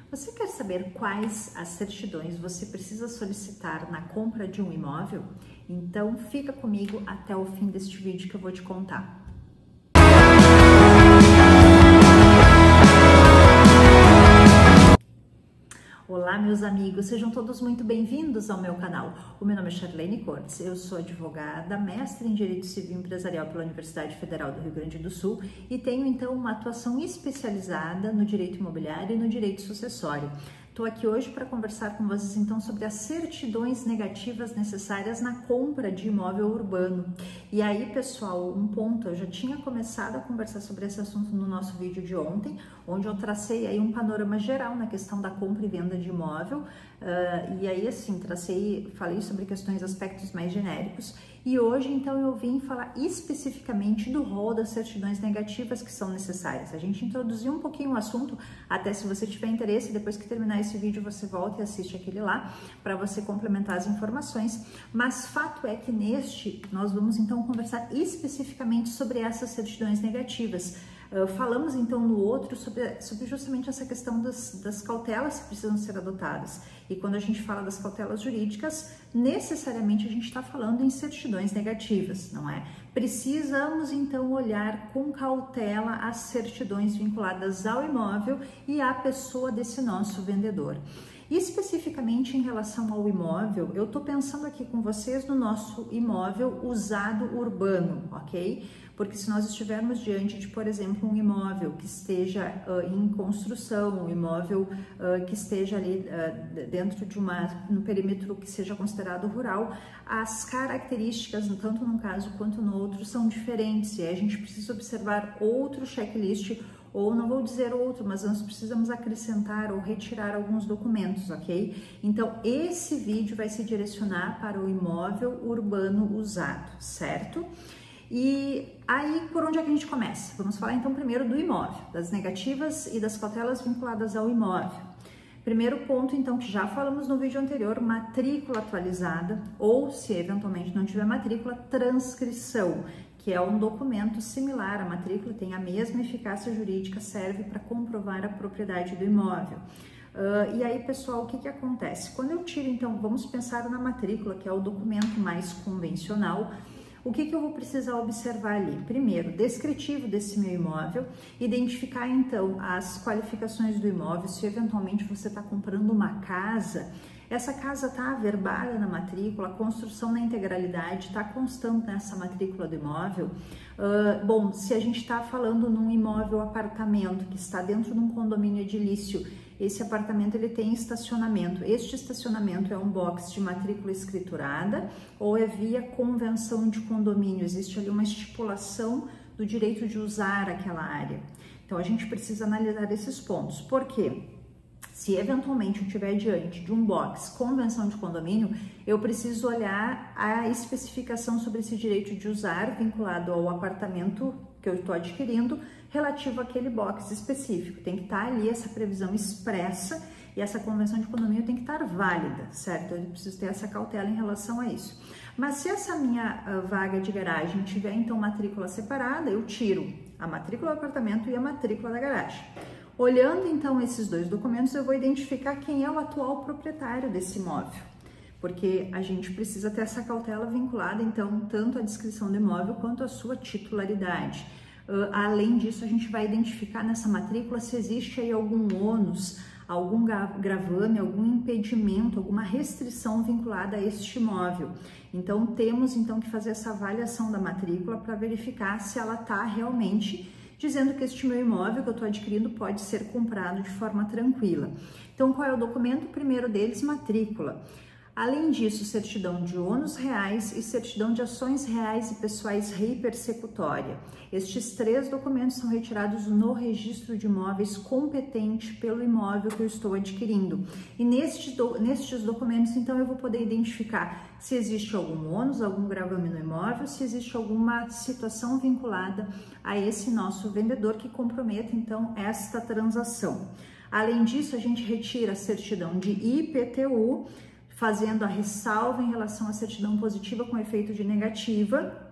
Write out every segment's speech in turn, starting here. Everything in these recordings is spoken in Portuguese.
Você quer saber quais as certidões você precisa solicitar na compra de um imóvel? Então fica comigo até o fim deste vídeo que eu vou te contar. Olá, meus amigos, sejam todos muito bem-vindos ao meu canal. O meu nome é Charlene Cortes, eu sou advogada, mestre em Direito Civil Empresarial pela Universidade Federal do Rio Grande do Sul e tenho então uma atuação especializada no direito imobiliário e no direito sucessório. Estou aqui hoje para conversar com vocês então sobre as certidões negativas necessárias na compra de imóvel urbano. E aí, pessoal, um ponto, eu já tinha começado a conversar sobre esse assunto no nosso vídeo de ontem, onde eu tracei aí um panorama geral na questão da compra e venda de imóvel, e aí assim, falei sobre questões, aspectos mais genéricos, e hoje então eu vim falar especificamente do rol das certidões negativas que são necessárias. A gente introduziu um pouquinho o assunto, até se você tiver interesse, depois que terminar esse vídeo você volta e assiste aquele lá, para você complementar as informações, mas fato é que neste nós vamos então conversar especificamente sobre essas certidões negativas. Falamos então no outro sobre justamente essa questão das cautelas que precisam ser adotadas. E quando a gente fala das cautelas jurídicas, necessariamente a gente está falando em certidões negativas, não é? Precisamos então olhar com cautela as certidões vinculadas ao imóvel e à pessoa desse nosso vendedor. Especificamente em relação ao imóvel, eu estou pensando aqui com vocês no nosso imóvel usado urbano, ok? Porque se nós estivermos diante de, por exemplo, um imóvel que esteja em construção, um imóvel que esteja ali dentro de no perímetro que seja considerado rural, as características, tanto num caso quanto no outro, são diferentes e aí a gente precisa observar outro checklist, ou não vou dizer outro, mas nós precisamos acrescentar ou retirar alguns documentos, ok? Então, esse vídeo vai se direcionar para o imóvel urbano usado, certo? E aí, por onde é que a gente começa? Vamos falar então primeiro do imóvel, das negativas e das cautelas vinculadas ao imóvel. Primeiro ponto, então, que já falamos no vídeo anterior, matrícula atualizada, ou se eventualmente não tiver matrícula, transcrição, que é um documento similar à matrícula, tem a mesma eficácia jurídica, serve para comprovar a propriedade do imóvel. E aí, pessoal, o que acontece? Quando eu tiro, então, vamos pensar na matrícula, que é o documento mais convencional, o que eu vou precisar observar ali? Primeiro, descritivo desse meu imóvel, identificar então as qualificações do imóvel, se eventualmente você está comprando uma casa, essa casa está averbada na matrícula, a construção na integralidade está constando nessa matrícula do imóvel. Bom, se a gente está falando num imóvel apartamento que está dentro de um condomínio edilício, esse apartamento ele tem estacionamento. Este estacionamento é um box de matrícula escriturada ou é via convenção de condomínio? Existe ali uma estipulação do direito de usar aquela área. Então a gente precisa analisar esses pontos. Por quê? Se eventualmente eu estiver diante de um box convenção de condomínio, eu preciso olhar a especificação sobre esse direito de usar vinculado ao apartamento que eu estou adquirindo, relativo àquele box específico. Tem que estar ali essa previsão expressa e essa convenção de condomínio tem que estar válida, certo? Eu preciso ter essa cautela em relação a isso. Mas se essa minha vaga de garagem tiver então matrícula separada, eu tiro a matrícula do apartamento e a matrícula da garagem. Olhando então esses dois documentos, eu vou identificar quem é o atual proprietário desse imóvel, porque a gente precisa ter essa cautela vinculada então tanto à descrição do imóvel quanto à sua titularidade. Além disso, a gente vai identificar nessa matrícula se existe aí algum ônus, algum gravame, algum impedimento, alguma restrição vinculada a este imóvel. Então, temos então que fazer essa avaliação da matrícula para verificar se ela está realmente dizendo que este meu imóvel que eu estou adquirindo pode ser comprado de forma tranquila. Então, qual é o documento? O primeiro deles, matrícula. Além disso, certidão de ônus reais e certidão de ações reais e pessoais rei persecutória. Estes três documentos são retirados no registro de imóveis competente pelo imóvel que eu estou adquirindo. E nestes documentos, então, eu vou poder identificar se existe algum ônus, algum gravame no imóvel, se existe alguma situação vinculada a esse nosso vendedor que comprometa, então, esta transação. Além disso, a gente retira a certidão de IPTU, fazendo a ressalva em relação à certidão positiva com efeito de negativa.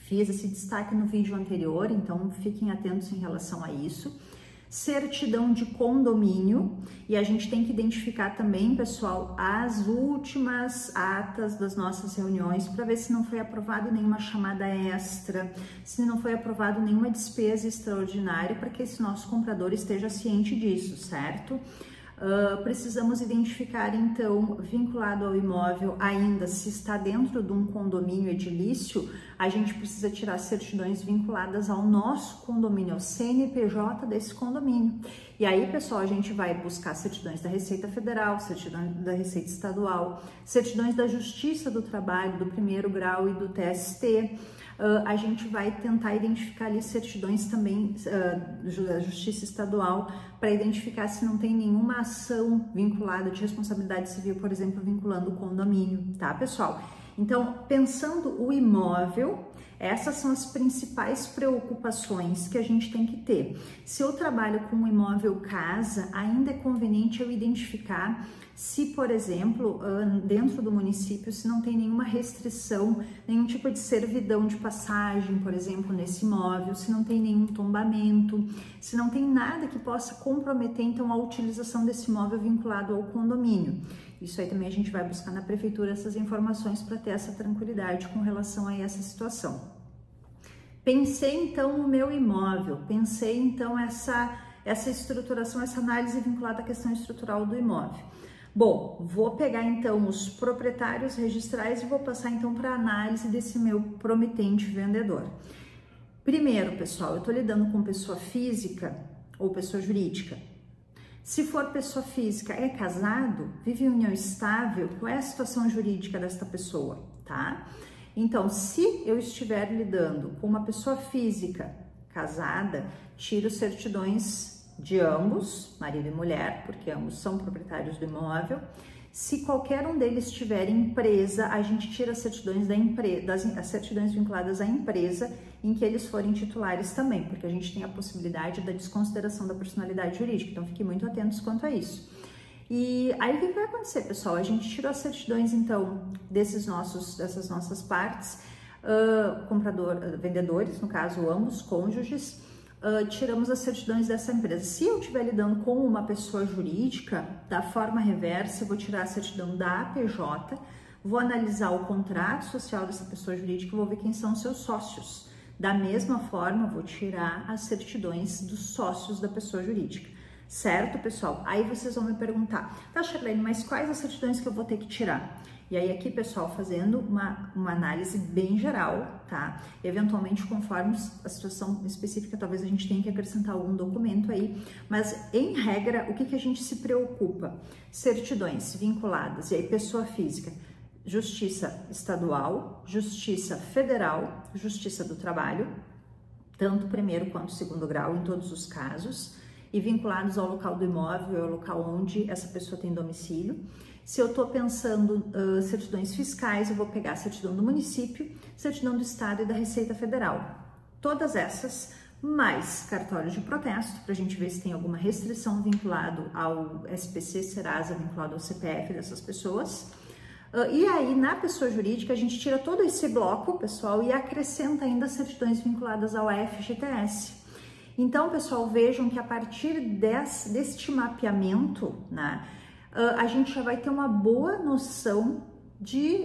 Fiz esse destaque no vídeo anterior, então fiquem atentos em relação a isso. certidão de condomínio, e a gente tem que identificar também, pessoal, as últimas atas das nossas reuniões para ver se não foi aprovado nenhuma chamada extra, se não foi aprovado nenhuma despesa extraordinária, para que esse nosso comprador esteja ciente disso, certo? Precisamos identificar, então, vinculado ao imóvel, ainda se está dentro de um condomínio edilício, a gente precisa tirar certidões vinculadas ao nosso condomínio, ao CNPJ desse condomínio. E aí, pessoal, a gente vai buscar certidões da Receita Federal, certidões da Receita Estadual, certidões da Justiça do Trabalho, do primeiro grau e do TST. A gente vai tentar identificar ali certidões também da Justiça Estadual para identificar se não tem nenhuma ação vinculada de responsabilidade civil, por exemplo, vinculando o condomínio, tá, pessoal? Então, pensando o imóvel, essas são as principais preocupações que a gente tem que ter. Se eu trabalho com um imóvel casa, ainda é conveniente eu identificar se, por exemplo, dentro do município, se não tem nenhuma restrição, nenhum tipo de servidão de passagem, por exemplo, nesse imóvel, se não tem nenhum tombamento, se não tem nada que possa comprometer, então, a utilização desse imóvel vinculado ao condomínio. Isso aí também a gente vai buscar na prefeitura essas informações para ter essa tranquilidade com relação a essa situação. Pensei então no meu imóvel, pensei então essa estruturação, essa análise vinculada à questão estrutural do imóvel. Bom, vou pegar então os proprietários registrais e vou passar então para a análise desse meu promitente vendedor. Primeiro, pessoal, eu estou lidando com pessoa física ou pessoa jurídica. Se for pessoa física, é casado, vive em união estável, qual é a situação jurídica desta pessoa, tá? Então, se eu estiver lidando com uma pessoa física casada, tiro certidões de ambos, marido e mulher, porque ambos são proprietários do imóvel. Se qualquer um deles tiver empresa, a gente tira as certidões da empresa, as certidões vinculadas à empresa em que eles forem titulares também, porque a gente tem a possibilidade da desconsideração da personalidade jurídica, então fiquem muito atentos quanto a isso. E aí o que vai acontecer, pessoal? A gente tirou as certidões então dessas nossas partes, vendedores, no caso ambos cônjuges, tiramos as certidões dessa empresa. Se eu estiver lidando com uma pessoa jurídica, da forma reversa, eu vou tirar a certidão da APJ, vou analisar o contrato social dessa pessoa jurídica e vou ver quem são os seus sócios. Da mesma forma, eu vou tirar as certidões dos sócios da pessoa jurídica. Certo, pessoal? Aí vocês vão me perguntar, tá, Charlene, mas quais as certidões que eu vou ter que tirar? E aí aqui, pessoal, fazendo uma análise bem geral, tá? Eventualmente, conforme a situação específica, talvez a gente tenha que acrescentar algum documento aí, mas em regra, o que a gente se preocupa? Certidões vinculadas, e aí pessoa física, Justiça Estadual, Justiça Federal, Justiça do Trabalho, tanto primeiro quanto segundo grau em todos os casos, e vinculados ao local do imóvel, ao local onde essa pessoa tem domicílio. Se eu estou pensando certidões fiscais, eu vou pegar a certidão do município, certidão do estado e da Receita Federal. Todas essas, mais cartório de protesto, para a gente ver se tem alguma restrição vinculado ao SPC, Serasa, vinculado ao CPF dessas pessoas. E aí, na pessoa jurídica, a gente tira todo esse bloco, pessoal, e acrescenta ainda certidões vinculadas ao FGTS. Então, pessoal, vejam que a partir deste mapeamento, né, a gente já vai ter uma boa noção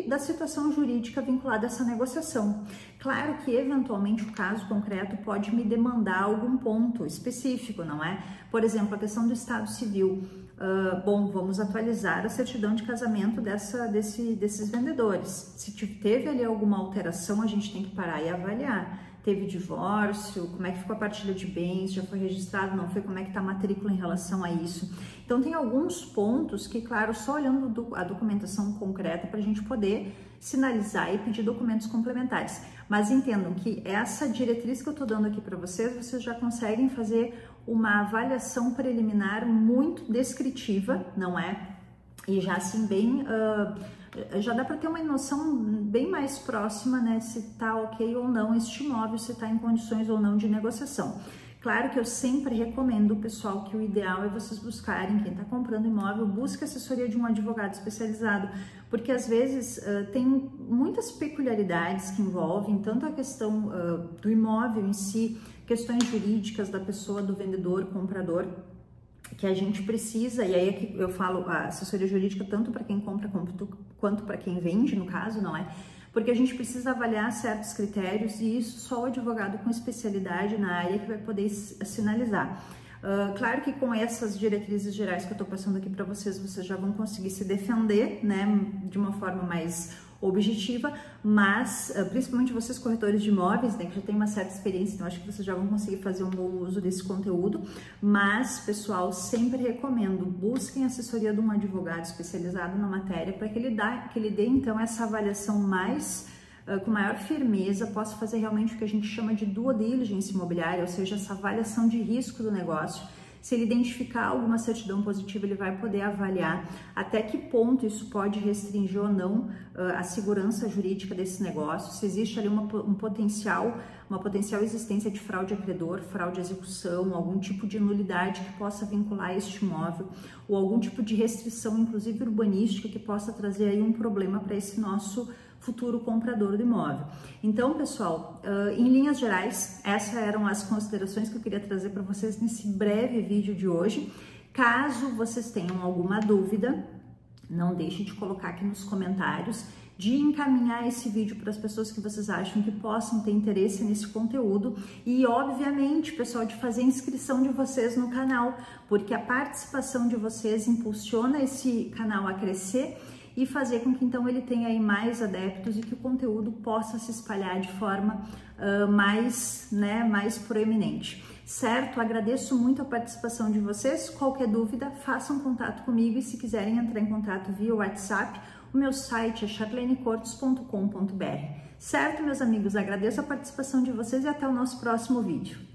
da situação jurídica vinculada a essa negociação. Claro que, eventualmente, o caso concreto pode me demandar algum ponto específico, não é? Por exemplo, a questão do Estado Civil. Bom, vamos atualizar a certidão de casamento desses vendedores. Se teve ali alguma alteração, a gente tem que parar e avaliar. Teve divórcio, como é que ficou a partilha de bens, já foi registrado, não foi, como é que está a matrícula em relação a isso. Então tem alguns pontos que, claro, só olhando a documentação concreta para a gente poder sinalizar e pedir documentos complementares. Mas entendam que essa diretriz que eu estou dando aqui para vocês já conseguem fazer uma avaliação preliminar muito descritiva, não é? E já assim bem... já dá para ter uma noção bem mais próxima, né, se está ok ou não este imóvel, se está em condições ou não de negociação. Claro que eu sempre recomendo, pessoal, que o ideal é vocês buscarem, quem está comprando imóvel, busque assessoria de um advogado especializado, porque às vezes tem muitas peculiaridades que envolvem tanto a questão do imóvel em si, questões jurídicas da pessoa, do vendedor, comprador, que a gente precisa, e aí é que eu falo a assessoria jurídica tanto para quem compra quanto para quem vende, no caso, não é? Porque a gente precisa avaliar certos critérios e isso só o advogado com especialidade na área que vai poder sinalizar. Claro que com essas diretrizes gerais que eu estou passando aqui para vocês, vocês já vão conseguir se defender, né, de uma forma mais objetiva, mas principalmente vocês corretores de imóveis, né, que já tem uma certa experiência, então acho que vocês já vão conseguir fazer um bom uso desse conteúdo, mas, pessoal, sempre recomendo, busquem assessoria de um advogado especializado na matéria para que ele dê então essa avaliação mais com maior firmeza, possa fazer realmente o que a gente chama de due diligence imobiliária, ou seja, essa avaliação de risco do negócio. Se ele identificar alguma certidão positiva, ele vai poder avaliar até que ponto isso pode restringir ou não a segurança jurídica desse negócio, se existe ali uma potencial existência de fraude a credor, fraude à execução, algum tipo de nulidade que possa vincular este imóvel, ou algum tipo de restrição, inclusive urbanística, que possa trazer aí um problema para esse nosso futuro comprador do imóvel. Então, pessoal, em linhas gerais, essas eram as considerações que eu queria trazer para vocês nesse breve vídeo de hoje. Caso vocês tenham alguma dúvida, não deixe de colocar aqui nos comentários, de encaminhar esse vídeo para as pessoas que vocês acham que possam ter interesse nesse conteúdo e, obviamente, pessoal, de fazer a inscrição de vocês no canal, porque a participação de vocês impulsiona esse canal a crescer e fazer com que então ele tenha aí mais adeptos e que o conteúdo possa se espalhar de forma mais proeminente. Certo? Agradeço muito a participação de vocês. Qualquer dúvida, façam contato comigo e se quiserem entrar em contato via WhatsApp, o meu site é charlenecortes.com.br. Certo, meus amigos? Agradeço a participação de vocês e até o nosso próximo vídeo.